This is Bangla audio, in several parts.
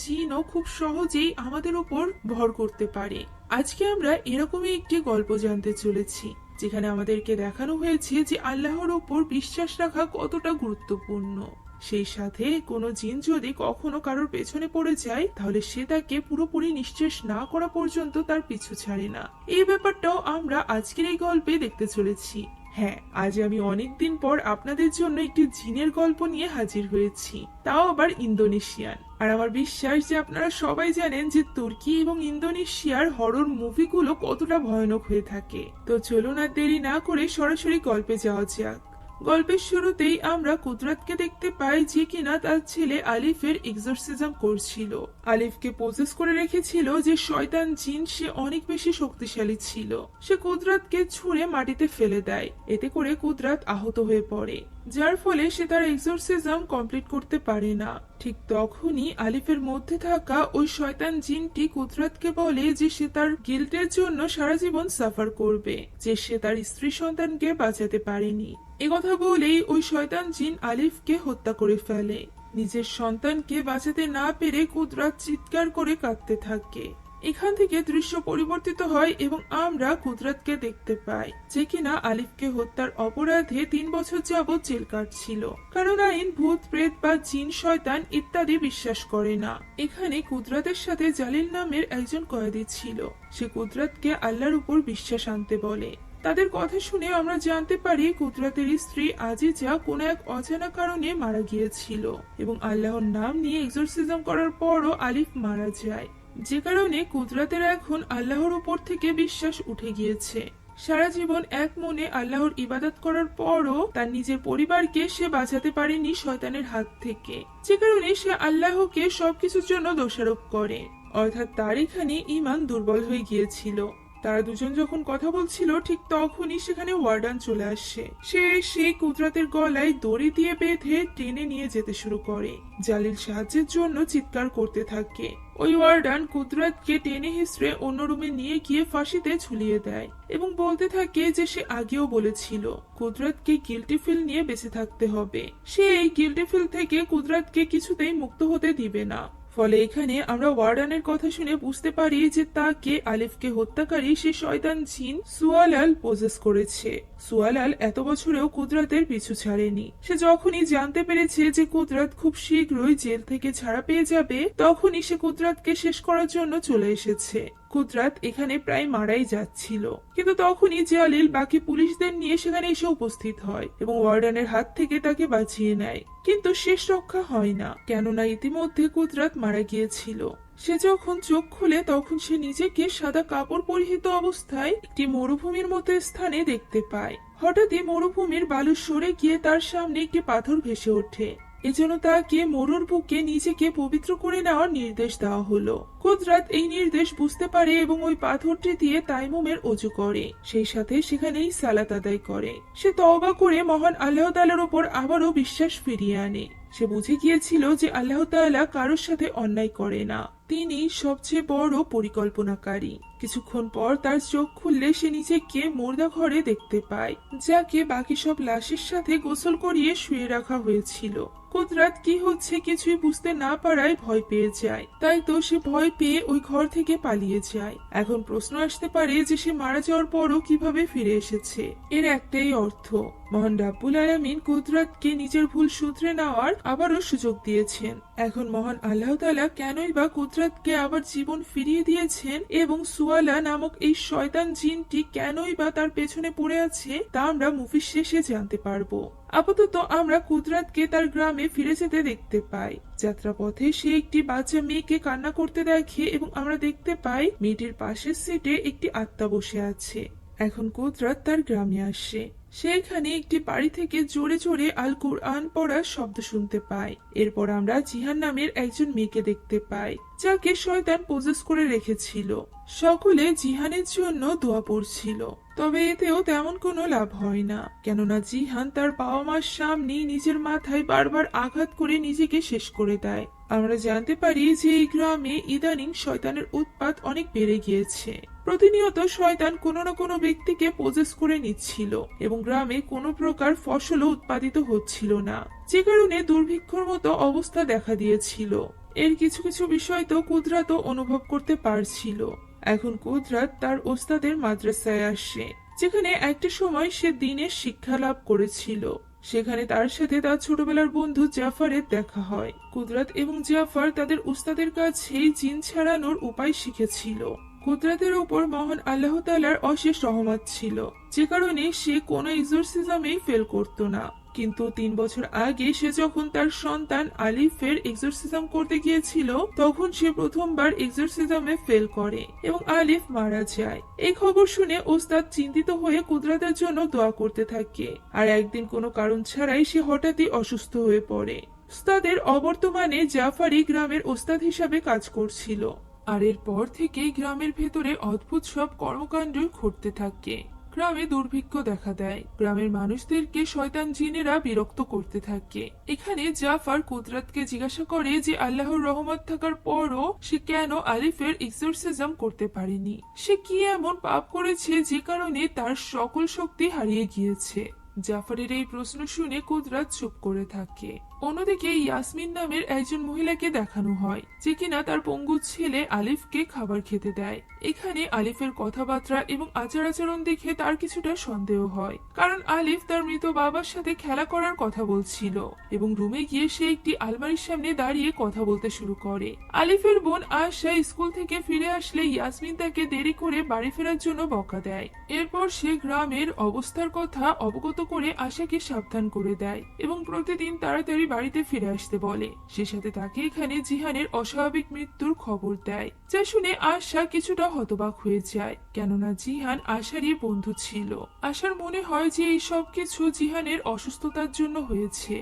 জিনও খুব সহজেই আমাদের উপর ভর করতে পারে। আজকে আমরা এরকমই একটি গল্প জানতে চলেছি, যেখানে আমাদেরকে দেখানো হয়েছে যে আল্লাহর উপর বিশ্বাস রাখা কতটা গুরুত্বপূর্ণ। সেই সাথে কোনো জিন যদি কখনো কারোর পেছনে পড়ে যায়, তাহলে সে তাকে পুরোপুরি নিঃশেষ না করা পর্যন্ত তার পিছু ছাড়ে না। এই ব্যাপারটাও আমরা আজকের এই গল্পে দেখতে চলেছি। হ্যাঁ, আজ আমি অনেকদিন পর আপনাদের জন্য একটি জিনের গল্প নিয়ে হাজির হয়েছি, তাও আবার ইন্দোনেশিয়ান। আর আমার বিশ্বাস যে আপনারা সবাই জানেন যে তুর্কি এবং ইন্দোনেশিয়ার হরর মুভিগুলো কতটা ভয়ানক হয়ে থাকে। তো চলুন আর দেরি না করে সরাসরি গল্পে যাওয়া যাক। গল্পের শুরুতেই আমরা কুদরাতকে দেখতে পাই, যে কিনা তার ছেলে আলিফের এক্সরসিজম করছিল। আলিফকে পজেস করে রেখেছিল যে শয়তান জিন, সে অনেক বেশি শক্তিশালী ছিল। সে কুদরাতকে ছুঁড়ে মাটিতে ফেলে দেয়, এতে করে কুদরাত আহত হয়ে পড়ে, যার ফলে সে তার এক্সরসিজম কমপ্লিট করতে পারে না। ঠিক তখনই আলিফের মধ্যে থাকা ওই শয়তান জিনটি কুদরাতকে বলে যে সে তার গিল্টের জন্য সারা জীবন সাফার করবে, যে সে তার স্ত্রী সন্তানকে বাঁচাতে পারেনি। একথা বলেই ওই শয়তান জিন আলিফকে হত্যা করে ফেলে। নিজের সন্তানকে বাঁচাতে না পেরে কুদরাত চিৎকার করে কাঁদতে থাকে। এখান থেকে দৃশ্য পরিবর্তিত হয় এবং আমরা কুদরাতকে দেখতে পাই, যে কিনা আলিফকে হত্যার অপরাধে 3 বছর যাবৎ জেল কাটছিল। কারণ আইন ভূত প্রেত বা জিন শয়তান ইত্যাদি বিশ্বাস করে না। এখানে কুদরাতের সাথে জালিল নামের একজন কয়েদি ছিল। সে কুদরাতকে আল্লাহর উপর বিশ্বাস আনতে বলে। তাদের কথা শুনে আমরা জানতে পারি কুদরাতের স্ত্রী আজিজা কোনো এক অজানা কারণে মারা গিয়েছিল এবং আল্লাহর নাম নিয়ে এক্সরসিজম করার পরও আলিফ মারা যায়, যে কারণে কুদরাতের এখন আল্লাহর উপর থেকে বিশ্বাস উঠে গিয়েছে। সারা জীবন এক মনে আল্লাহর ইবাদত করার পরও তার নিজের পরিবারকে সে বাঁচাতে পারেনি শয়তানের হাত থেকে, যে কারণে সে আল্লাহকে সবকিছুর জন্য দোষারোপ করে। অর্থাৎ তার এখানে ঈমান দুর্বল হয়ে গিয়েছিল। তারা দুজন যখন কথা বলছিল, ঠিক তখনই সেখানে ওয়ার্ডান চলে আসে। সে সেই কুদরাতের গলায় দড়ি দিয়ে বেঁধে টেনে নিয়ে যেতে শুরু করে। জালিল সাহায্যের জন্য চিৎকার করতে থাকে। ওই ওয়ার্ডান কুদরাতকে টেনে হিসড়ে অন্য রুমে নিয়ে গিয়ে ফাঁসিতে ঝুলিয়ে দেয় এবং বলতে থাকে যে সে আগেও বলেছিল কুদরাতকে গিল্টি ফিল নিয়ে বেঁচে থাকতে হবে। সে এই গিল্টি ফিল থেকে কুদরাতকে কিছুতেই মুক্ত হতে দিবে না। ফলে এখানে আমরা ওয়ার্ডানের কথা শুনে বুঝতে পারি যে তাকে আলিফকে হত্যাকারী সে শয়তান জিন সুয়ালাল পজেস করেছে। সুয়ালাল এত বছরেও কুদরাতের পিছু ছাড়েনি। সে যখনই জানতে পেরেছে যে কুদরাত খুব শীঘ্রই জেল থেকে ছাড়া পেয়ে যাবে, তখনই সে কুদরাতকে শেষ করার জন্য চলে এসেছে। কুদরাত এখানে প্রায় মারাই যাচ্ছিল, কিন্তু তখনই জালিল বাকি পুলিশদের নিয়ে সেখানে এসে উপস্থিত হয় এবং ওয়ার্ডানের হাত থেকে তাকে বাঁচিয়ে নেয়। কিন্তু শেষ রক্ষা হয় না, কেননা ইতিমধ্যে কুদরাত মারা গিয়েছিল। সে যখন চোখ খুলে, তখন সে নিজেকে সাদা কাপড় পরিহিত অবস্থায় একটি মরুভূমির মতো স্থানে দেখতে পায়। হঠাৎই মরুভূমির বালু সরে গিয়ে তার সামনে একটি পাথর ভেসে ওঠে। এজন্য তাকে মরুর বুকে নিজেকে পবিত্র করে নেওয়ার নির্দেশ দেওয়া হলো। কুদরাত এই নির্দেশ বুঝতে পারে এবং ওই পাথরটি দিয়ে তাইমুমের ওযু করে, সেই সাথে সেখানেই সালাত আদায় করে। সে তওবা করে মহান আল্লাহ তাআলার উপর আবারও বিশ্বাস ফিরিয়ে আনে। সে বুঝে গিয়েছিল যে আল্লাহ তাআলা কারোর সাথে অন্যায় করে না, তিনি সবচেয়ে বড় পরিকল্পনাকারী। কিছুক্ষণ পর তার চোখ খুললে সে নিজেকে মুর্দা ঘরে দেখতে পায়, যাকে বাকি সব লাশের সাথে গোসল করিয়ে শুয়ে রাখা হয়েছিল। কুদরাত কি হচ্ছে কিছুই বুঝতে না পারায় ভয় পেয়ে যায়। তাই তো সে ভয় পেয়ে ওই ঘর থেকে পালিয়ে যায়। এখন প্রশ্ন আসতে পারে যে সে মারা যাওয়ার পরও কিভাবে ফিরে এসেছে। এর একটাই অর্থ, মহান রাব্বুল আলামিন কুদরাতকে নিজের ভুল শুধরে নেওয়ার আবারও সুযোগ দিয়েছেন। এখন মহান আল্লাহ তাআলা কেনই বা কুদরাতকে আবার জীবন ফিরিয়ে দিয়েছেন এবং সুয়ালা নামক এই শয়তান জিনটি কেনই বা তার পেছনে পড়ে আছে, তা আমরা মুভির শেষে জানতে পারবো। আপাতত আমরা কুদরাতকে তার গ্রামে ফিরে যেতে দেখতে পাই। যাত্রাপথে সে একটি বাচ্চা মেয়েকে কান্না করতে দেখে এবং আমরা দেখতে পাই মেয়েটির পাশের সিটে একটি আত্মা বসে আছে। এখন কুদরাত তার গ্রামে আসে। সেখানে একটি বাড়ি থেকে জোরে জোরে আল কুরআন পড়ার শব্দ শুনতে পায়। এরপর আমরা জিহান নামের একজন মেয়েকে দেখতে পাই, যাকে শয়তান পজেস করে রেখেছিল। সকলে জিহানের জন্য দোয়া পড়ছিল, তবে এতেও তেমন কোনো লাভ হয় না, কেননা জিহান তার বাবা মার সামনে নিজের মাথায় বারবার আঘাত করে নিজেকে শেষ করে দেয়। আমরা জানতে পারি যে এই গ্রামে ইদানিং শয়তানের উৎপাত অনেক বেড়ে গিয়েছে। প্রতিনিয়ত শয়তান কোনো না কোনো ব্যক্তিকে পজেস করে নিচ্ছিল এবং গ্রামে কোনো প্রকার ফসলও উৎপাদিত হচ্ছিল না, যে কারণে দুর্ভিক্ষর মতো অবস্থা দেখা দিয়েছিল। এর কিছু কিছু বিষয় তো কুদরাতও অনুভব করতে পারছিল। এখন কুদরাত তার ওস্তাদের মাদ্রাসায় আসে, যেখানে একটা সময় সে দ্বীনের শিক্ষা লাভ করেছিল। সেখানে তার সাথে তার ছোটবেলার বন্ধু জাফারের দেখা হয়। কুদরাত এবং জাফর তাদের উস্তাদের কাছেই জিন ছাড়ানোর উপায় শিখেছিল। কুদরাতের উপর মহান আল্লাহ তাআলার অশেষ রহমত ছিল, যে কারণে সে কোনো এক্সোরসিজমেই ফেল করত না। কিন্তু 3 বছর আগে সে যখন তার সন্তান আলিফের এক্সোরসিজম করতে গিয়েছিল, তখন সে প্রথমবার এক্সোরসিজমে ফেল করে এবং আলিফ মারা যায়। এই খবর শুনে ওস্তাদ চিন্তিত হয়ে কুদরাতের জন্য দোয়া করতে থাকে। আর একদিন কোনো কারণ ছাড়াই সে হঠাৎই অসুস্থ হয়ে পড়ে। ওস্তাদের অবর্তমানে জাফারি গ্রামের ওস্তাদ হিসাবে কাজ করছিল। আর এরপর থেকেই গ্রামের ভেতরে অদ্ভুত সব কর্মকাণ্ড ঘটতে থাকে। গ্রামে দুর্ভিক্ষ দেখা দেয়, গ্রামের মানুষদেরকে শয়তান জিনেরা বিরক্ত করতে থাকে। এখানে জাফর কুদরাতকে জিজ্ঞাসা করে যে আল্লাহর রহমত থাকার পরও সে কেন আলিফের এক্সোরসিজম করতে পারেনি। সে কি এমন পাপ করেছে যে কারণে তার সকল শক্তি হারিয়ে গিয়েছে। জাফরের এই প্রশ্ন শুনে কুদরাত চুপ করে থাকে। অন্যদিকে ইয়াসমিন নামের একজন মহিলাকে দেখানো হয়, যে কিনা তার পঙ্গু ছেলে আলিফকে খাবার খেতে দেয়। এখানে আলিফের কথাবার্তা এবং আচার আচরণ দেখে তার কিছুটা সন্দেহ হয়, কারণ আলিফ তার মৃত বাবার সাথে খেলা করার কথা বলছিল এবং রুমে গিয়ে সে একটি আলমারির সামনে দাঁড়িয়ে কথা বলতে শুরু করে। আলিফের বোন আয়শা স্কুল থেকে ফিরে আসলে ইয়াসমিন তাকে দেরি করে বাড়ি ফেরার জন্য বকা দেয়। এরপর সে গ্রামের অবস্থার কথা অবগত করে আশাকে সাবধান করে দেয় এবং প্রতিদিন তাড়াতাড়ি বাড়িতে ফিরে আসতে বলে। সে সাথে তাকে এখানে জিহানের অস্বাভাবিক মৃত্যুর খবর দেয়, যা শুনে আশা কিছুটা হতবাক হয়ে যায়, কেননা জিহান আশারই বন্ধু ছিল। আশার মনে হয় যে এই সব কিছু জিহানের অসুস্থতার জন্য হয়েছে,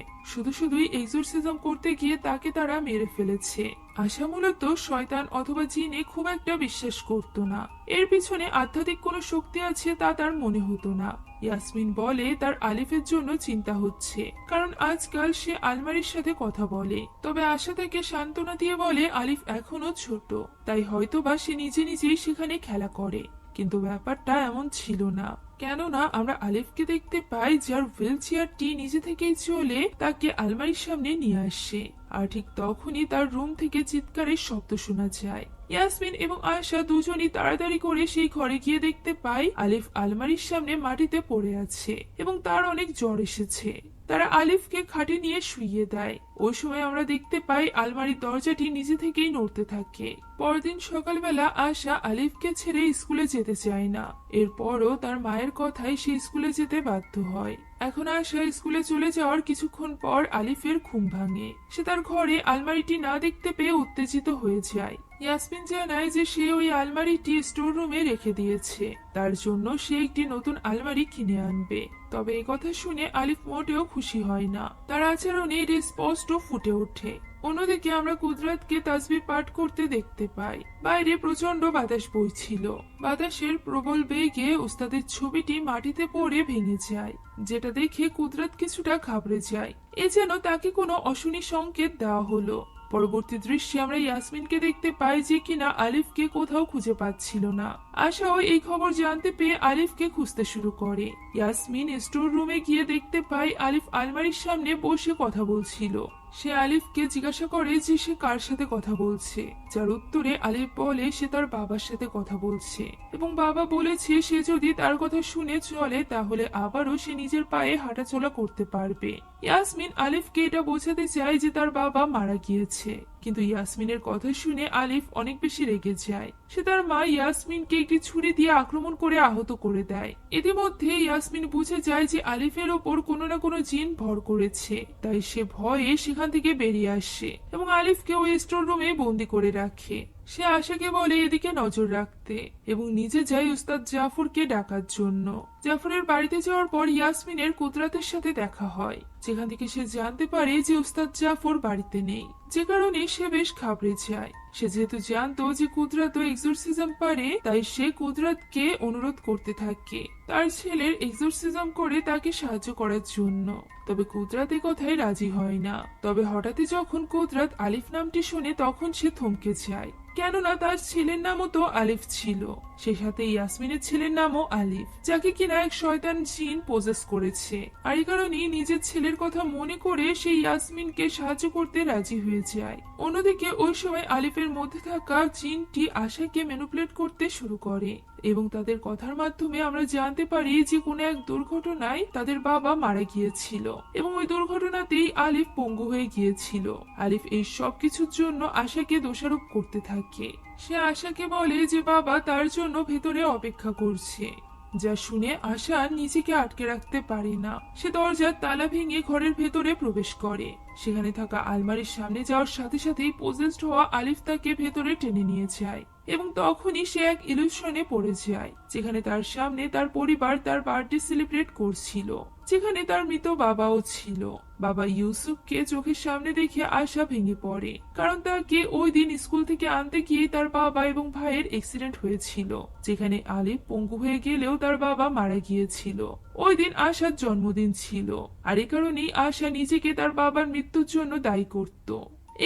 শুধুই এক্সোরসিজম করতে গিয়ে তাকে তারা মেরে ফেলেছে। আশা মূলত শয়তান অথবা জিনে খুব একটা বিশ্বাস করত না। এর পিছনে আধ্যাত্মিক কোনো শক্তি আছে তা তার মনে হতো না। ইয়াসমিন বলে তার আলিফের জন্য চিন্তা হচ্ছে, কারণ আজকাল সে আলমারির সাথে কথা বলে। তবে আশা তাকে সান্ত্বনা দিয়ে বলে আলিফ এখনো ছোট, তাই হয়তোবা সে নিজেই সেখানে খেলা করে। কিন্তু ব্যাপারটা এমন ছিল না, কেননা আমরা আলিফকে দেখতে পাই যার হুইল চেয়ারটি নিজে থেকেই চলে তাকে আলমারির সামনে নিয়ে আসে। আর ঠিক তখনই তার রুম থেকে চিৎকারের শব্দ শোনা যায়। ইয়াসমিন এবং আয়শা দুজনই তাড়াতাড়ি করে সেই ঘরে গিয়ে দেখতে পাই আলিফ আলমারির সামনে মাটিতে পড়ে আছে এবং তার অনেক জ্বর এসেছে। তারা আলিফকে খাটে নিয়ে শুইয়ে দেয়। ওই সময় আমরা দেখতে পাই আলমারির দরজাটি নিজে থেকেই নড়তে থাকে। পরদিন সকালবেলা আশা আলিফকে ছেড়ে স্কুলে যেতে চায় না। এরপরও তার মায়ের কথায় সে স্কুলে যেতে বাধ্য হয়। এখন আশা স্কুলে চলে যাওয়ার কিছুক্ষণ পর আলিফের ঘুম ভাঙে। সে তার ঘরে আলমারিটি না দেখতে পেয়ে উত্তেজিত হয়ে যায়। ইয়াসমিন জানায় যে সে ওই আলমারিটি স্টোর রুমে রেখে দিয়েছে, তার জন্য সে একটি নতুন আলমারি কিনে আনবে। তবে এই কথা শুনে আলিফ মোটেও খুশি হয় না, তার আচরণে এটা স্পষ্ট ফুটে ওঠে। অন্যদিকে আমরা কুদরাতকে তাসবিহ পাঠ করতে দেখতে পাই। বাইরে প্রচন্ড বাতাস বইছিল। বাতাসের প্রবল বেগে উস্তাদের ছবিটি মাটিতে পড়ে ভেঙে যায়, যেটা দেখে কুদরাত কিছুটা ঘাবড়ে যায়। এ যেন তাকে কোনো অশনি সংকেত দেওয়া হলো। পরবর্তী দৃশ্যে আমরা ইয়াসমিনকে দেখতে পাই যে কিনা আলিফকে কোথাও খুঁজে পাচ্ছিল না। আশাও এই খবর জানতে পেয়ে আলিফকে খুঁজতে শুরু করে। ইয়াসমিন স্টোর রুমে গিয়ে দেখতে পাই আলিফ আলমারির সামনে বসে কথা বলছিল। সে আলিফকে জিজ্ঞাসা করে যে সে কার সাথে কথা বলছে, যার উত্তরে আলিফ বলে সে তার বাবার সাথে কথা বলছে এবং বাবা বলেছে সে যদি তার কথা শুনে চলে তাহলে আবারও সে নিজের পায়ে হাঁটাচলা করতে পারবে। ইয়াসমিন আলিফকে এটা বোঝাতে চায় যে তার বাবা মারা গিয়েছে, কিন্তু ইয়াসমিনের কথা শুনে আলিফ অনেক বেশি রেগে যায়। সে তার মা ইয়াসমিনকে একটি ছুরি দিয়ে আক্রমণ করে আহত করে দেয়। ইতিমধ্যে ইয়াসমিন বুঝে যায় যে আলিফের ওপর কোনো না কোনো জিন ভর করেছে, তাই সে ভয়ে সেখান থেকে বেরিয়ে আসে এবং আলিফকে ওই স্টোর রুমে বন্দি করে রাখে। সে আশাকে বলে এদিকে নজর রাখতে এবং নিজে যায় উস্তাদ জাফরকে ডাকার জন্য। জাফরের বাড়িতে যাওয়ার পর ইয়াসমিনের কুদরাতের সাথে দেখা হয়, যেখান থেকে সে জানতে পারে যে উস্তাদ জাফর বাড়িতে নেই, যে কারণে সে বেশ ঘাবড়ে যায়। সে যেহেতু জানতো যে কুদরাত এক্সোরসিজম পারে, তাই সে কুদরাতকে অনুরোধ করতে থাকে তার ছেলের এক্সোরসিজম করে তাকে সাহায্য করার জন্য। তবে কুদরাত এ কথায় রাজি হয় না। তবে হঠাৎই যখন কুদরাত আলিফ নামটি শুনে তখন সে থমকে যায়, কেননা তার ছেলের নামও তো আলিফ ছিল। সে সাথে ইয়াসমিনের ছেলের নামও আলিফ, যাকে কিনা এক শয়তান জিন পজেস করেছে। আর এই কারণেই নিজের ছেলের কথা মনে করে সে ইয়াসমিনকে সাহায্য করতে রাজি হয়ে যায়। অন্যদিকে ওই সময় আলিফের মধ্যে থাকা জিনটি আশাকে ম্যানিপুলেট করতে শুরু করে এবং তাদের কথার মাধ্যমে আমরা জানতে পারি যে কোনো এক দুর্ঘটনায় তাদের বাবা মারা গিয়েছিল এবং ওই দুর্ঘটনাতেই আলিফ পঙ্গু হয়ে গিয়েছিল। আলিফ এই সব কিছুর জন্য আশাকে দোষারোপ করতে থাকে। সে আশাকে বলে যে বাবা তার জন্য ভেতরে অপেক্ষা করছে, যা শুনে আশা নিজেকে আটকে রাখতে পারে না। সে দরজার তালা ভেঙে ঘরের ভেতরে প্রবেশ করে। সেখানে থাকা আলমারির সামনে যাওয়ার সাথে সাথেই পজেসড হওয়া আলিফ তাকে ভেতরে টেনে নিয়ে যায় এবং তখনই সে এক ইলুশনে পড়ে যায়, যেখানে তার সামনে তার পরিবার তার বার্থডে সেলিব্রেট করছিল, যেখানে তার মৃত বাবাও ছিল। বাবা ইউসুফকে চোখের সামনে দেখে আশা ভেঙে পড়ে, কারণ তাকে ওই দিন স্কুল থেকে আনতে গিয়ে তার বাবা এবং ভাইয়ের অ্যাক্সিডেন্ট হয়েছিল, যেখানে আলিফ পঙ্গু হয়ে গেলেও তার বাবা মারা গিয়েছিল। ওই দিন আশার জন্মদিন ছিল, আর এ কারণেই আশা নিজেকে তার বাবার মৃত্যুর জন্য দায়ী করত।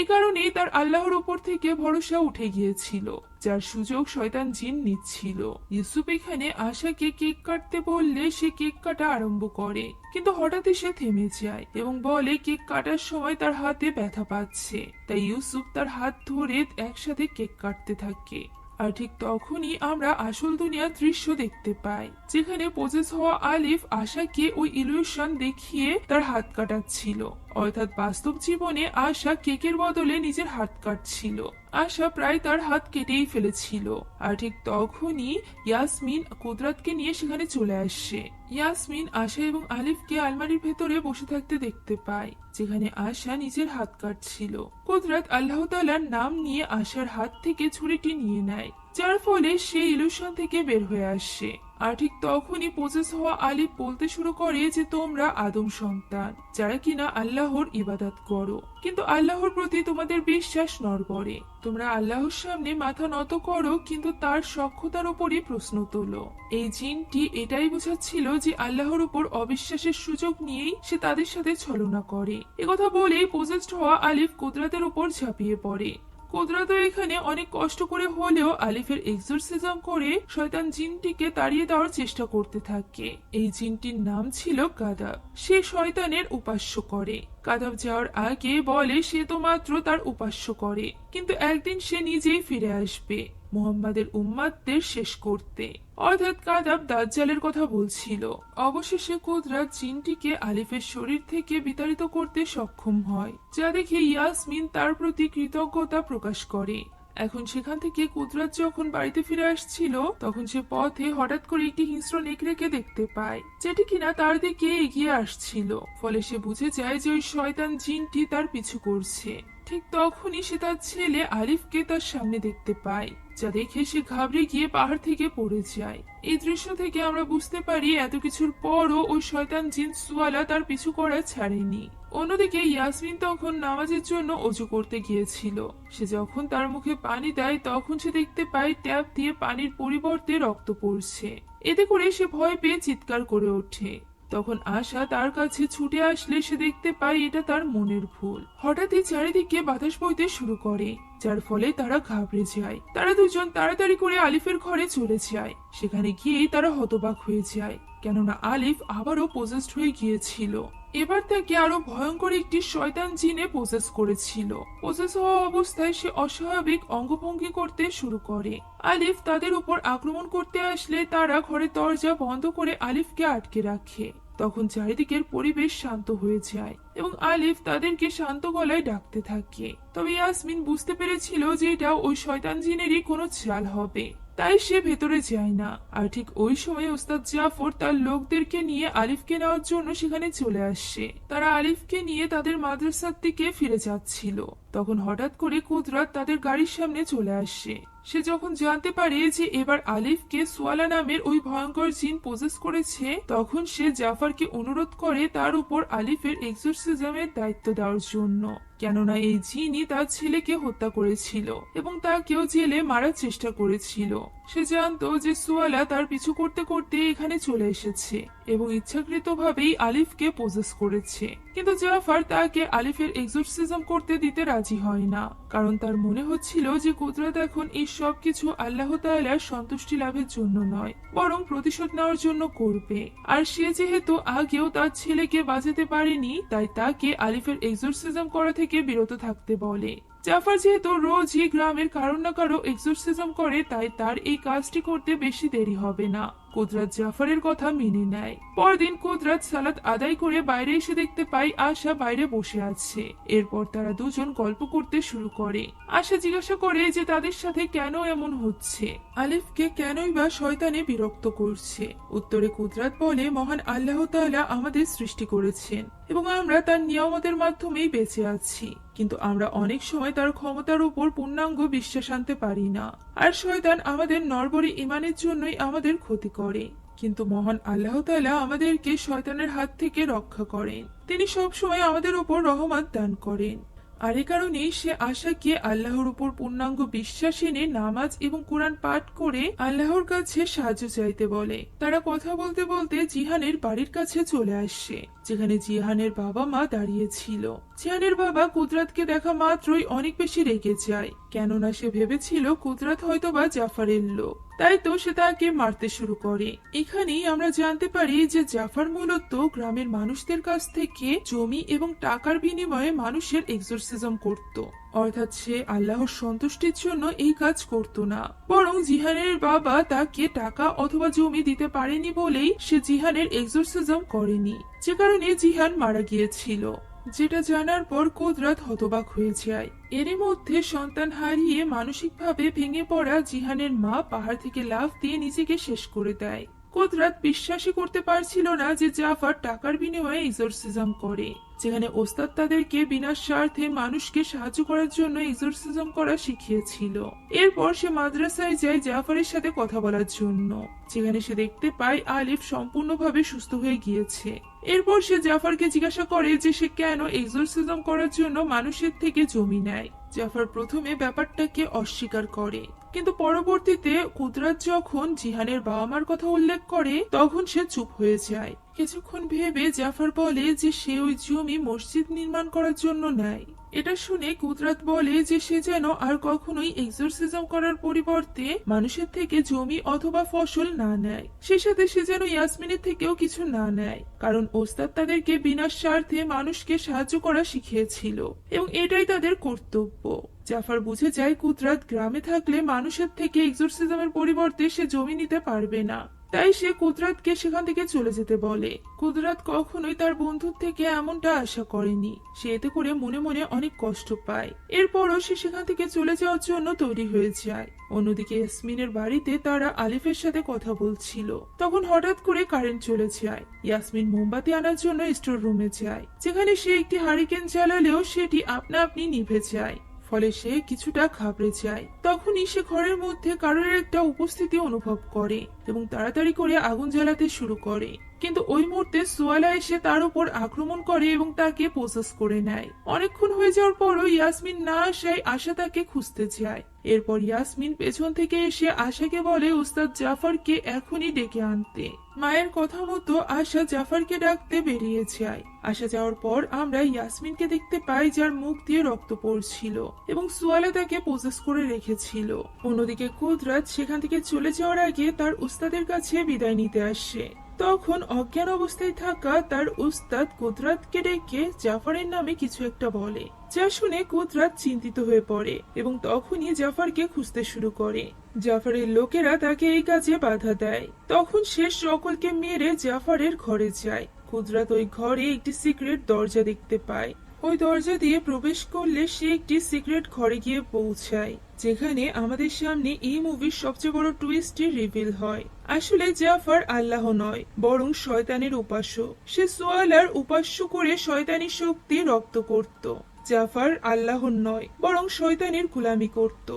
এ কারণেই তার আল্লাহর উপর থেকে ভরসা উঠে গিয়েছিল, যার সুযোগ শয়তান জিন নিচ্ছিল। ইউসুফ এখানে আশাকে কেক কাটতে বললে সে কেক কাটা আরম্ভ করে, কিন্তু হঠাৎই সে থেমে যায় এবং বলে কেক কাটার সময় তার হাতে ব্যথা পাচ্ছে। তাই ইউসুফ তার হাত ধরে একসাথে কেক কাটতে থাকে। আর ঠিক তখনই আমরা আসল দুনিয়ার দৃশ্য দেখতে পাই, যেখানে পজেস হওয়া আলিফ আশাকে ওই ইলিউশন দেখিয়ে তার হাত কাটাচ্ছিল। অর্থাৎ বাস্তব জীবনে আশা কেকের বদলে নিজের হাত কাটছিল। আশা প্রায় তার হাত কেটেই ফেলেছিল। আর ঠিক তখনই ইয়াসমিন কুদরাতকে নিয়ে সেখানে চলে আসে। ইয়াসমিন আশা এবং আলিফকে আলমারির ভেতরে বসে থাকতে দেখতে পায়, যেখানে আশা নিজের হাত কাটছিল। কুদরাত আল্লাহ তাআলার নাম নিয়ে আশার হাত থেকে ছুরিটি নিয়ে নেয়, যার ফলে সে ইলুশন থেকে বের হয়ে আসে। আর ঠিক তখনই পজেস হওয়া আলিফ বলতে শুরু করে যে তোমরা আদম সন্তান, যারা কিনা আল্লাহর ইবাদত করো, কিন্তু আল্লাহর প্রতি তোমাদের বিশ্বাস নড়বড়ে। তোমরা আল্লাহর সামনে মাথা নত করো, কিন্তু তার সক্ষতার উপরই প্রশ্ন তোলো। এই জিনটি এটাই বোঝাচ্ছিল যে আল্লাহর উপর অবিশ্বাসের সুযোগ নিয়েই সে তাদের সাথে ছলনা করে। একথা বলেই পজেসড হওয়া আলিফ কুদরাতের উপর ঝাঁপিয়ে পড়ে। কুদরাত এখানে অনেক কষ্ট করে হলেও আলিফের এক্সোরসিজম করে শয়তান জিনটিকে তাড়িয়ে দেওয়ার চেষ্টা করতে থাকে। এই জিনটির নাম ছিল কাদাব। সে শয়তানের উপাস্য করে। কাদাব যাওয়ার আগে বলে সে তো মাত্র তার উপাস্য করে, কিন্তু একদিন সে নিজেই ফিরে আসবে মুহাম্মাদের উম্মাতদের শেষ করতে। অর্থাৎ কাদাব দাজ্জালের কথা বলছিল। অবশেষে কুদরাত জিনটিকে আলিফের শরীর থেকে বিতাড়িত করতে সক্ষম হয়, যা দেখে ইয়াসমিন তার প্রতি কৃতজ্ঞতা প্রকাশ করে। এখন সেখান থেকে কুদরাত যখন বাড়িতে ফিরে আসছিল, তখন সে পথে হঠাৎ করে একটি হিংস্র নেকড়েকে দেখতে পায়, যেটি কিনা তার দিকে এগিয়ে আসছিল। ফলে সে বুঝে যায় যে ওই শয়তান জিনটি তার পিছু করছে। ঠিক তখনই সে তার ছেলে আলিফকে তার সামনে দেখতে পায়, যা দেখে সে ঘাবড়ে গিয়ে পাহাড় থেকে পড়ে যায়। এই দৃশ্য থেকে আমরা বুঝতে পারি এত কিছুর পরও ওই শয়তান জিন সুয়ালা তার পিছু করা ছাড়েনি। অন্যদিকে ইয়াসমিন তখন নামাজের জন্য অজু করতে গিয়েছিল। সে যখন তার মুখে পানি দেয়, তখন সে দেখতে পায় ট্যাপ দিয়ে পানির পরিবর্তে রক্ত পড়ছে। এতে করে সে ভয় পেয়ে চিৎকার করে ওঠে। তখন আশা তার কাছে ছুটে আসলে সে দেখতে পায় এটা তার মনের ভুল। হঠাৎই চারিদিকে বাতাস বইতে শুরু করে, যার ফলে তারা ঘাবড়ে যায়। তারা দুজন তাড়াতাড়ি করে আলিফের ঘরে চলে যায়। সেখানে গিয়েই তারা হতবাক হয়ে যায়, কেননা আলিফ আবারও পজেসড হয়ে গিয়েছিল। এবার তাকে আরো ভয়ঙ্কর একটি শয়তান জিনে পজেস করেছিল। পজেস হওয়া অবস্থায় সে অস্বাভাবিক অঙ্গভঙ্গি করতে শুরু করে। আলিফ তাদের উপর আক্রমণ করতে আসলে তারা ঘরের দরজা বন্ধ করে আলিফকে আটকে রাখে। তখন চারিদিকের পরিবেশ শান্ত হয়ে যায় এবং আলিফ তাদেরকে শান্ত গলায় ডাকতে থাকে। তবে ইয়াসমিন বুঝতে পেরেছিল যে এটা ওই শয়তান জিনেরই কোনো চাল হবে, তাই সে ভেতরে যায় না। আর ঠিক ওই সময় ওস্তাদ জাফর তার লোকদেরকে নিয়ে আলিফকে নেওয়ার জন্য সেখানে চলে আসে। তারা আলিফকে নিয়ে তাদের মাদ্রাসার দিকে ফিরে যাচ্ছিল। তখন হঠাৎ করে কুদরাত তাদের গাড়ির সামনে চলে আসে। সে যখন জানতে পারে যে এবার আলিফকে সুয়ালা নামের ওই ভয়ঙ্কর জিন পজেস করেছে, তখন সে জাফরকে অনুরোধ করে তার উপর আলিফের এক্সোরসিজমের দায়িত্ব দেওয়ার জন্য, কেননা এই জিনই তার ছেলেকে হত্যা করেছিল এবং তাকেও জেলে মারার চেষ্টা করেছিল। সে জানতো যে সুয়ালা তার পিছু করতে করতে এখানে চলে এসেছে এবং ইচ্ছাকৃতভাবেই আলিফকে পজেস করেছে। কিন্তু জাফর তাকে আলিফের এক্সোরসিজম করতে দিতে রাজি হয় না, কারণ তার মনে হচ্ছিল যে কুদরত এখন এই সবকিছু আল্লাহ তাআলার সন্তুষ্টি লাভের জন্য নয়, বরং প্রতিশোধ নেওয়ার জন্য করবে। আর সে যেহেতু আগেও তার ছেলেকে বাঁচাতে পারেনি, তাই তাকে আলিফের এক্সোরসিজম করা থেকে বিরত থাকতে বলে। জাফর যেহেতু রোজই গ্রামের কারো না কারো এক্সোরসিজম করে, তাই তার এই কাজটি করতে বেশি দেরি হবে না। কুদরত জাফরের কথা মেনে নেয়। পরদিন কুদরত সালাত আদায় করে বাইরে এসে দেখতে পায় আশা বাইরে বসে আছে। এরপর তারা দুজন গল্প করতে শুরু করে। আশা জিজ্ঞাসা করে যে তাদের সাথে কেন এমন হচ্ছে, আলিফকে কেনই বা শয়তানে বিরক্ত করছে। উত্তরে কুদরত বলে, মহান আল্লাহ তাআলা আমাদের সৃষ্টি করেছেন এবং আমরা তার নিয়ামতের মাধ্যমেই বেঁচে আছি, কিন্তু আমরা অনেক সময় তার ক্ষমতার উপর পূর্ণাঙ্গ বিশ্বাস আনতে পারি না। আর শয়তান আমাদের নড়বড়ে ঈমানের জন্যই আমাদের ক্ষতি করে। কিন্তু মহান আল্লাহ তাআলা আমাদেরকে শয়তানের হাত থেকে রক্ষা করেন। তিনি সব সময় আমাদের উপর রহমত দান করেন। আর এ কারণেই সে আশাকে আল্লাহর উপর পূর্ণাঙ্গ বিশ্বাস এনে নামাজ এবং কোরআন পাঠ করে আল্লাহর কাছে সাহায্য চাইতে বলে। তারা কথা বলতে বলতে জিহানের বাড়ির কাছে চলে আসে, যেখানে জিহানের বাবা মা দাঁড়িয়ে ছিল। জিহানের বাবা কুদরতকে দেখা মাত্রই অনেক বেশি রেগে যায়, কেননা সে ভেবেছিল কুদরত হয়তোবা জাফরের লোক, তাই তো সে তাকে মারতে শুরু করে। এখানেই আমরা জানতে পারি যে জাফর মূলত গ্রামের মানুষদের কাছ থেকে জমি এবং টাকার বিনিময়ে মানুষের এক্সোরসিজম করত, অর্থাৎ সে আল্লাহর সন্তুষ্টির জন্য এই কাজ করত না, বরং জিহানের বাবা তাকে টাকা অথবা জমি দিতে পারেনি বলেই সে জিহানের এক্সোরসিজম করেনি, যে কারণে জিহান মারা গিয়েছিল। যেটা জানার পর কুদরত হতবাক হয়ে যায়। এরই মধ্যে সন্তান হারিয়ে মানসিকভাবে ভেঙে পড়া জিহানের মা পাহাড় থেকে লাফ দিয়ে নিজেকে শেষ করে দেয়। কুদরত বিশ্বাসই করতে পারছিল না যে জাফর টাকার বিনিময়ে এক্সোরসিজম করে, যেখানে ওস্তাদ তাদেরকে বিনা স্বার্থে মানুষকে সাহায্য করার জন্য এক্সোরসিজম করা শিখিয়েছিল। এরপর সে মাদ্রাসায় যায় জাফরের সাথে কথা বলার জন্য, যেখানে সে দেখতে পায় আলিফ সম্পূর্ণভাবে সুস্থ হয়ে গিয়েছে। এরপর সে জাফরকে জিজ্ঞাসা করে যে সে কেন এক্সোরসিজম করার জন্য মানুষের থেকে জমি নেয়। জাফর প্রথমে ব্যাপারটাকে অস্বীকার করে, কিন্তু পরবর্তীতে কুদরত যখন জিহানের বাবা মার কথা উল্লেখ করে তখন সে চুপ হয়ে যায়। কিছুক্ষণ ভেবে জাফর বলে যে সে ওই জমি মসজিদ নির্মাণ করার জন্য নেয়। এটা শুনে কুদরত বলে যে সে যেন আর কখনোই এক্সোরসিজম করার পরিবর্তে মানুষের থেকে জমি অথবা ফসল না নেয়। সে সাথে সে যেন ইয়াসমিনের থেকেও কিছু না নেয়, কারণ ওস্তাদ তাদেরকে বিনা স্বার্থে মানুষকে সাহায্য করা শিখিয়েছিল এবং এটাই তাদের কর্তব্য। জাফর বুঝে যায় কুদরত গ্রামে থাকলে মানুষের থেকে এক্সোরসিজমের পরিবর্তে সে জমি নিতে পারবে না, তাই সে কুদরতকে সেখান থেকে চলে যেতে বলে। কুদরত কখনোই তার বন্ধুর থেকে এমনটা আশা করেনি। সে এতে করে মনে মনে অনেক কষ্ট পায়। এরপরও সে সেখান থেকে চলে যাওয়ার জন্য তৈরি হয়ে যায়। অন্যদিকে ইয়াসমিনের বাড়িতে তারা আলিফের সাথে কথা বলছিল, তখন হঠাৎ করে কারেন্ট চলে যায়। ইয়াসমিন মোমবাতি আনার জন্য স্টোর রুমে যায়, যেখানে সে একটি হারিকেন জ্বালালেও সেটি আপনা আপনি নিভে যায়। ফলে সে কিছুটা ঘাবড়ে যায়। তখনই সে ঘরের মধ্যে কারোর একটা উপস্থিতি অনুভব করে এবং তাড়াতাড়ি করে আগুন জ্বালাতে শুরু করে, কিন্তু ওই মুহূর্তে সুয়ালা এসে তার উপর আক্রমণ করে এবং তাকে পোসেস করে নেয়। অনেকক্ষণ হয়ে যাওয়ার পরও ইয়াসমিন না আসায় আশা তাকে খুঁজতে যায়। এরপর ইয়াসমিন পেছন থেকে এসে আশাকে বলে উস্তাদ জাফরকে এখনই ডেকে আনতে। মায়ের কথা মতো আশা জাফরকে ডাকতে বেরিয়ে যায়। আশা যাওয়ার পর আমরা ইয়াসমিনকে দেখতে পাই, যার মুখ দিয়ে রক্ত পড়ছিল এবং সুয়ালা তাকে পোসেস করে রেখেছিল। অন্যদিকে কুদরত সেখান থেকে চলে যাওয়ার আগে তার উস্তাদের কাছে বিদায় নিতে আসে। তখন অজ্ঞান অবস্থায় থাকা তার উস্তাদ কুদরতকে ডেকে জাফরের নামে কিছু একটা বলে, যা শুনে কুদরত চিন্তিত হয়ে পড়ে এবং তখনই জাফরকে খুঁজতে শুরু করে। জাফরের লোকেরা তাকে এই কাজে বাধা দেয়। তখন সে সকলকে মেরে জাফরের ঘরে যায়। কুদরত ওই ঘরে একটি সিক্রেট দরজা দেখতে পায়। ওই দরজা দিয়ে প্রবেশ করলে সে একটি সিক্রেট ঘরে গিয়ে পৌঁছায়, যেখানে আমাদের সামনে এই মুভির সবচেয়ে বড় টুইস্টটি রিভিল হয়। আসলে জাফর আল্লাহ নয়, বরং শয়তানের উপাস্য। সে সুয়ালার উপাস্য করে শয়তানি শক্তি রপ্ত করত। জাফর আল্লাহর নয়, বরং শয়তানের গোলামি করত।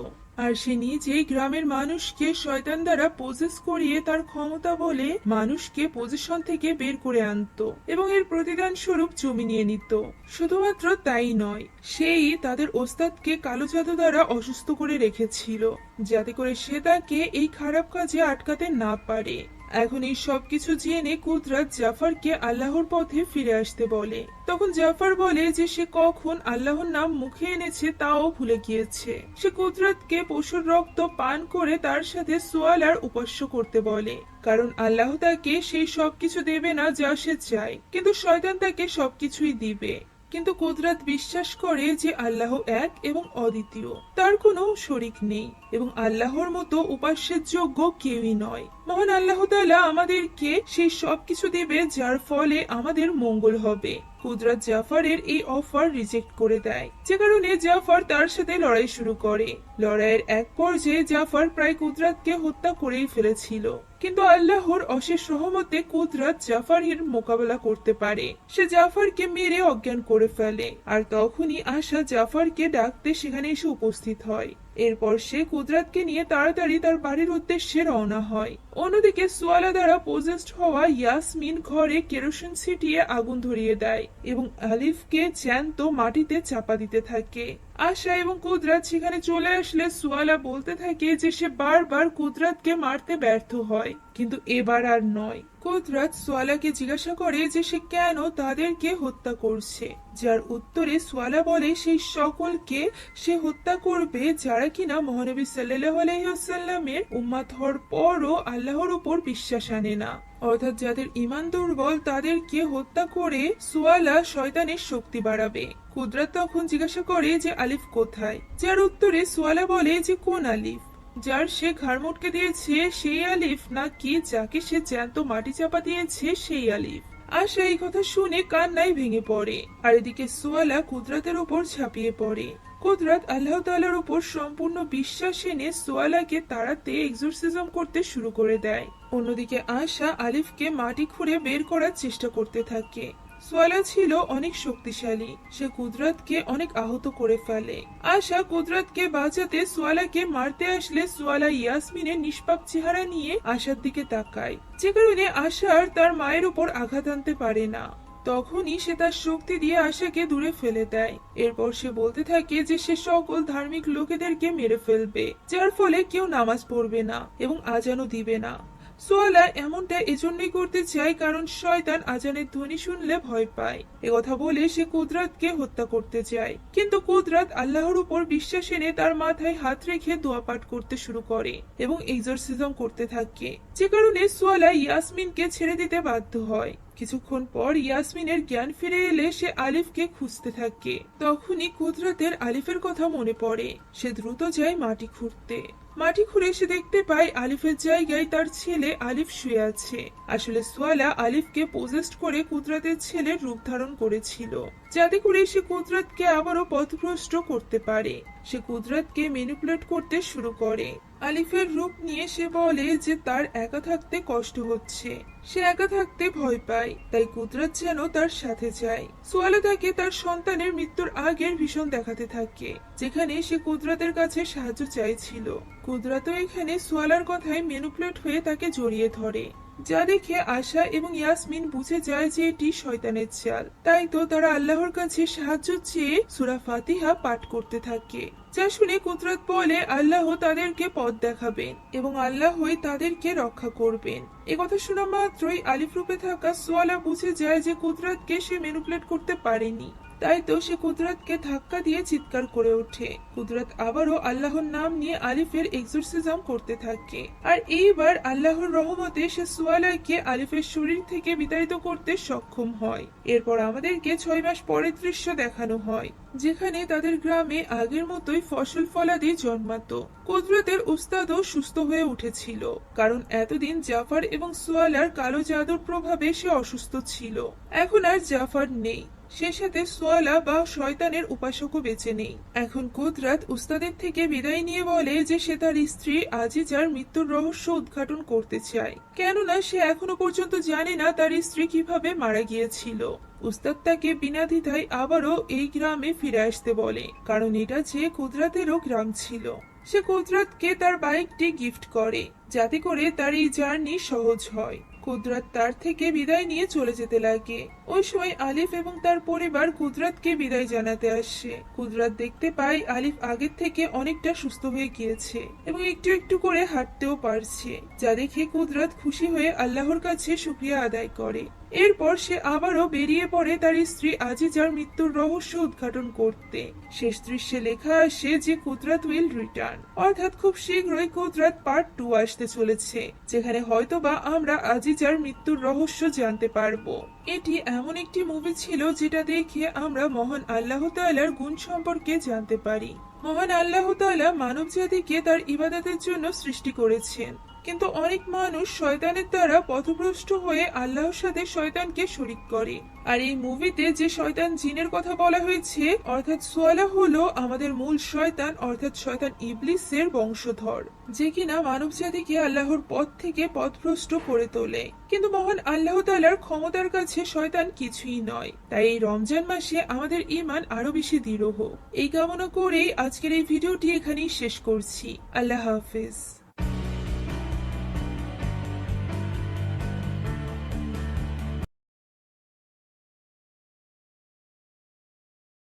আর সে নিজেই গ্রামের মানুষকে শয়তান দ্বারা পজেস করিয়ে তার ক্ষমতা বলে মানুষকে পজিশন থেকে বের করে আনতো এবং এর প্রতিদান স্বরূপ জমি নিয়ে নিত। শুধুমাত্র তাই নয়, সেই তাদের ওস্তাদকে কালো জাদু দ্বারা অসুস্থ করে রেখেছিল, যাতে করে সে তাকে এই খারাপ কাজে আটকাতে না পারে। এখন এই সবকিছু জেনে কুদরাত জাফরকে আল্লাহর পথে ফিরে আসতে বলে। তখন জাফর বলে যে সে কখন আল্লাহর নাম মুখে এনেছে তাও ভুলে গিয়েছে। সে কুদরাতকে পশুর রক্ত পান করে তার সাথে সুয়ালার উপাস্য করতে বলে, কারণ আল্লাহ তাকে সেই সবকিছু দেবে না যা সে চায়, কিন্তু শয়তান তাকে সবকিছুই দিবে। কিন্তু কুদরাত বিশ্বাস করে যে আল্লাহ এক এবং অদ্বিতীয়, তার কোনো শরিক নেই এবং আল্লাহর মতো উপাস্যের যোগ্য কেউই নয়। মহান আল্লাহ তাআলা আমাদেরকে সেই সবকিছু দেবে যার ফলে আমাদের মঙ্গল হবে। কুদরাত জাফরের এই অফার রিজেক্ট করে দেয়, যে কারণে জাফর তার সাথে লড়াই শুরু করে। লড়াইয়ের এক পর্যায়ে জাফর প্রায় কুদরাতকে হত্যা করেই ফেলেছিল, কিন্তু আল্লাহর অশেষ রহমতে কুদরাত জাফরের মোকাবেলা করতে পারে। সে জাফরকে মেরে অজ্ঞান করে ফেলে, আর তখনই আশা জাফরকে ডাকতে সেখানে এসে উপস্থিত হয়। এরপর সে কুদরাতকে নিয়ে তাড়াতাড়ি তার বাড়ির উদ্দেশ্যে রওনা হয়। অন্যদিকে সুয়ালা দ্বারা পজেসড হওয়া ইয়াসমিন ঘরে কেরোসিন ছিটিয়ে আগুন ধরিয়ে দেয় এবং আলিফকে জ্যান্ত মাটিতে চাপা দিতে থাকে। আশা এবং কুদরাত সেখানে চলে আসলে সুয়ালা বলতে থাকে যে সে বারবার কুদরাতকে মারতে ব্যর্থ হয়, কিন্তু এবার আর নয়। কুদরাত সুয়ালাকে জিজ্ঞাসা করে যে সে কেন তাদেরকে হত্যা করছে, যার উত্তরে সুয়ালা বলে সেই সকলকে সে হত্যা করবে যারা কিনা মহানবী সাল্লাল্লাহু আলাইহি ওয়াসাল্লামের উম্মত হওয়ার পরও আল্লাহর উপর বিশ্বাস আনে না, অর্থাৎ যাদের ঈমান দুর্বল তাদেরকে হত্যা করে সুয়ালা শয়তানের শক্তি বাড়াবে। কুদরাত তখন জিজ্ঞাসা করে যে আলিফ কোথায়, যার উত্তরে সুয়ালা বলে যে কোন আলিফ, যার সে ঘাড় মটকে দিয়েছে সেই আলিফ, নাকি যাকে সে জ্যান্ত মাটি চাপা দিয়েছে সেই আলিফ। আশা এই কথা শুনে কান্নায় ভেঙে পড়ে, আর এদিকে সুয়ালা কুদরাতের উপর ঝাঁপিয়ে পড়ে। কুদরাত আল্লাহ তাআলার উপর সম্পূর্ণ বিশ্বাস এনে সুয়ালাকে তাড়াতে এক্সোরসিজম করতে শুরু করে দেয়। অন্যদিকে আশা আলিফকে মাটি খুঁড়ে বের করার চেষ্টা করতে থাকে। সুয়ালা ছিল অনেক শক্তিশালী, সে কুদরাতকে অনেক আহত করে ফেলে। আশা কুদরাতকে বাঁচাতে সুয়ালাকে মারতে আসলে সুয়ালা ইয়াসমিনের নিষ্পাপ চেহারা নিয়ে আশার দিকে তাকায়, যে কারণে আশার তার মায়ের উপর আঘাত আনতে পারে না। তখনই সে তার শক্তি দিয়ে আশাকে দূরে ফেলে দেয়। এরপর সে বলতে থাকে যে সে সকল ধার্মিক লোকেদেরকে মেরে ফেলবে, যার ফলে কেউ নামাজ পড়বে না এবং আজানও দিবে না। সুয়ালা এমনটা এজন্যই করতে চায় কারণ শয়তান আজানের ধ্বনি শুনলে ভয় পায়। একথা বলে সে কুদরাতকে হত্যা করতে চায়, কিন্তু কুদরাত আল্লাহর উপর বিশ্বাস এনে তার মাথায় হাত রেখে দোয়া পাঠ করতে শুরু করে এবং এক্সোরসিজম করতে থাকে, যে কারণে সুয়ালা ইয়াসমিনকে ছেড়ে দিতে বাধ্য হয়। কিছুক্ষণ পর ইয়াসমিনের জ্ঞান ফিরে এলে সে আলিফকে খুঁজতে থাকে। তখনই কুদরাতের আলিফের কথা মনে পড়ে। সে দ্রুত যায় মাটি খুঁড়তে। মাটি খুঁড়ে সে দেখতে পায় আলিফের জায়গায় তার ছেলে আলিফ শুয়ে আছে। আসলে সুয়ালা আলিফকে পজেসড করে কুদরাতের ছেলের রূপ ধারণ করেছিল, যাতে করে সে কুদরাতকে আবারও পথভ্রষ্ট করতে পারে। সে কুদরাতকে ম্যানিপুলেট করতে শুরু করে। আলিফের রূপ নিয়ে সে বলে যে তার একা থাকতে কষ্ট হচ্ছে, সে একা থাকতে ভয় পায়, তাই কুদরাত যেন তার সাথে যায়। সুয়ালা তাকে তার সন্তানের মৃত্যুর আগের ভীষণ দেখাতে থাকে, যেখানে সে কুদরাতের কাছে সাহায্য চাইছিল। কুদরাতও এখানে সুয়ালার কথায় ম্যানিপুলেট হয়ে তাকে জড়িয়ে ধরে, যা দেখে আশা এবং ইয়াসমিন বুঝে যায় যে এটি শয়তানের চাল। তাই তো তারা আল্লাহর কাছে সাহায্য চেয়ে সূরা ফাতিহা পাঠ করতে থাকে, যা শুনে কুদরাত বলে আল্লাহ তাদেরকে পথ দেখাবেন এবং আল্লাহই তাদেরকে রক্ষা করবেন। একথা শোনা মাত্রই আলিফ রূপে থাকা সুয়ালা বুঝে যায় যে কুদরাতকে সে ম্যানিপুলেট করতে পারেনি, তাই তো সে কুদরাতকে ধাক্কা দিয়ে চিৎকার করে ওঠে। কুদরাত আবারও আল্লাহর নাম নিয়ে আলিফের এক্সোরসিজম করতে থাকে, আর এইবার আল্লাহর রহমতে সে সুয়ালাকে আলিফের শরীর থেকে বিতাড়িত করতে সক্ষম হয়। এরপর আমাদেরকে 6 মাস পরের দৃশ্য দেখানো হয়, যেখানে তাদের গ্রামে আগের মতোই ফসল ফলাদি জন্মাতো। কুদরাতের উস্তাদও সুস্থ হয়ে উঠেছিল, কারণ এতদিন জাফর এবং সুয়ালার কালো জাদুর প্রভাবে সে অসুস্থ ছিল। এখন আর জাফর নেই, সে সাথে সুয়ালা বা শয়তানের উপাসকও বেঁচে নেই। এখন কুদরাত উস্তাদের থেকে বিদায় নিয়ে বলে যে সে তার স্ত্রী আজিজার মৃত্যুর রহস্য উদ্ঘাটন করতে চায়, কেননা সে এখনো পর্যন্ত জানে না তার স্ত্রী কিভাবে মারা গিয়েছিল। উস্তাদ তাকে বিনা দ্বিধায় আবারও এই গ্রামে ফিরে আসতে বলে, কারণ এটা যে কুদরাতেরও গ্রাম ছিল। সে কুদরাতকে তার বাইকটি গিফট করে, যাতে করে তার এই জার্নি সহজ হয়। কুদরাত তার থেকে বিদায় নিয়ে চলে যেতে লাগে। ওই সময় আলিফ এবং তার পরিবার কুদরাতকে বিদায় জানাতে আসে। কুদরাত দেখতে পায় আলিফ আগের থেকে অনেকটা সুস্থ হয়ে গিয়েছে এবং একটু একটু করে হাঁটতেও পারছে, যা দেখে কুদরাত খুশি হয়ে আল্লাহর কাছে শুকরিয়া আদায় করে। এরপর সে আবারও বেরিয়ে পড়ে তার স্ত্রী আজিজার মৃত্যুর রহস্য উদ্ঘাটন করতে। শেষ দৃশ্যে লেখা আসে যে কুদরাত উইল রিটার্ন, অর্থাৎ খুব শীঘ্রই কুদরাত পার্ট 2 আসতে চলেছে, যেখানে হয়তোবা আমরা আজিজার মৃত্যুর রহস্য জানতে পারবো। এটি এমন একটি মুভি ছিল যেটা দেখে আমরা মহান আল্লাহ তাআলার গুণ সম্পর্কে জানতে পারি। মহান আল্লাহ তাআলা মানব জাতিকে তার ইবাদতের জন্য সৃষ্টি করেছেন, কিন্তু অনেক মানুষ শয়তানের দ্বারা পথভ্রষ্ট হয়ে আল্লাহর সাথে শয়তানকে শরীক করে। আর এই মুভিতে যে শয়তান জিনের কথা বলা হয়েছে অর্থাৎ সোয়ালা হলো আমাদের মূল শয়তান, অর্থাৎ শয়তান ইবলিসের বংশধর, যে কিনা মানব জাতিকে আল্লাহর পথ থেকে পথভ্রষ্ট করে তোলে। কিন্তু মহান আল্লাহ তাআলার ক্ষমতার কাছে শয়তান কিছুই নয়। তাই এই রমজান মাসে আমাদের ঈমান আরো বেশি দৃঢ় হোক, এই কামনা করেই আজকের এই ভিডিওটি এখানেই শেষ করছি। আল্লাহ হাফেজ।